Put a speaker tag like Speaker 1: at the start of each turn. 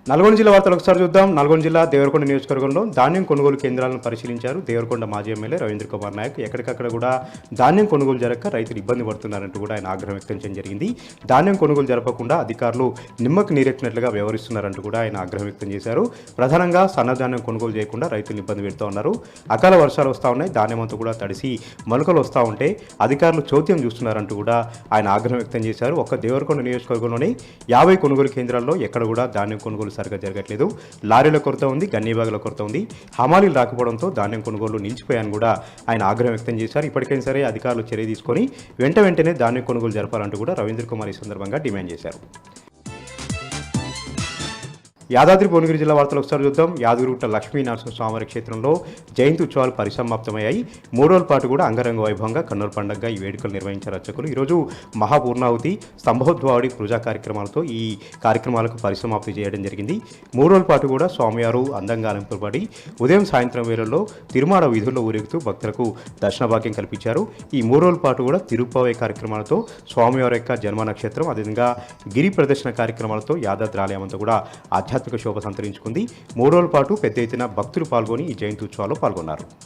Speaker 1: నల్గొండ జిల్లా వార్తలు ఒకసారి చూద్దాం. నల్గొండ జిల్లా దేవరకొండ నియోజకవర్గంలో ధాన్యం కొనుగోలు కేంద్రాలను పరిశీలించారు దేవరకొండ మాజీ ఎమ్మెల్యే రవీంద్ర కుమార్ నాయక్. ఎక్కడికక్కడ కూడా ధాన్యం కొనుగోలు జరగక రైతులు ఇబ్బంది పడుతున్నారంటూ కూడా ఆయన ఆగ్రహం వ్యక్తం చేయడం జరిగింది. ధాన్యం కొనుగోలు జరపకుండా అధికారులు నిమ్మకు నీరెట్టినట్లుగా వ్యవహరిస్తున్నారంటూ కూడా ఆయన ఆగ్రహం వ్యక్తం చేశారు. ప్రధానంగా సన్నధాన్యం కొనుగోలు చేయకుండా రైతులు ఇబ్బంది పెడుతూ ఉన్నారు. అకాల వర్షాలు వస్తూ ఉన్నాయి, ధాన్యం అంతా కూడా తడిసి మొలకలు వస్తూ ఉంటే అధికారులు చోద్యం చూస్తున్నారంటూ కూడా ఆయన ఆగ్రహం వ్యక్తం చేశారు. ఒక్క దేవరకొండ నియోజకవర్గంలోని 50 కొనుగోలు కేంద్రాల్లో ఎక్కడ కూడా ధాన్యం కొనుగోలు సరిగ్గా జరగట్లేదు. లారీల కొరత ఉంది, గన్నీబాగుల కొరత ఉంది, హమాలీలు రాకపోవడంతో ధాన్యం కొనుగోలు నిలిచిపోయాయని కూడా ఆయన ఆగ్రహం వ్యక్తం చేశారు. ఇప్పటికైనా సరే అధికారులు చర్య తీసుకొని వెంటనే ధాన్యం కొనుగోలు జరపాలంటూ కూడా రవీంద్ర కుమార్ ఈ సందర్భంగా డిమాండ్ చేశారు. యాదాద్రి భువనగిరి జిల్లా వార్తలు ఒకసారి చూద్దాం. యాదగిరిగుట్ట లక్ష్మీ నరసింహస్వామివారి క్షేత్రంలో జయంతి ఉత్సవాలు పరిసమాప్తమయ్యాయి. 3 రోజుల పాటు కూడా అంగరంగ వైభవంగా కన్నుల పండుగగా ఈ వేడుకలు నిర్వహించారు అర్చకులు. ఈరోజు మహాపూర్ణాహుతి, స్తంభోద్వాడి పూజా కార్యక్రమాలతో ఈ కార్యక్రమాలకు పరిసమాప్తి చేయడం జరిగింది. 3 రోజుల పాటు కూడా స్వామివారు అందంగా అలంకరింపబడి ఉదయం సాయంత్రం వేళల్లో తిరుమాడ వీధుల్లో ఊరేగుతూ భక్తులకు దర్శన భాగ్యం కల్పించారు. ఈ 3 రోజుల పాటు కూడా తిరుపవై కార్యక్రమాలతో స్వామివారి యొక్క జన్మ నక్షత్రం, అదేవిధంగా గిరి ప్రదర్శన కార్యక్రమాలతో యాదాద్రి ఆలయం అంతా కూడా ఆధ్యాత్మిక శోభ సంతరించుకుంది. 3 రోజుల పాటు పెద్ద ఎత్తున భక్తులు పాల్గొని ఈ జయంతి ఉత్సవాల్లో పాల్గొన్నారు.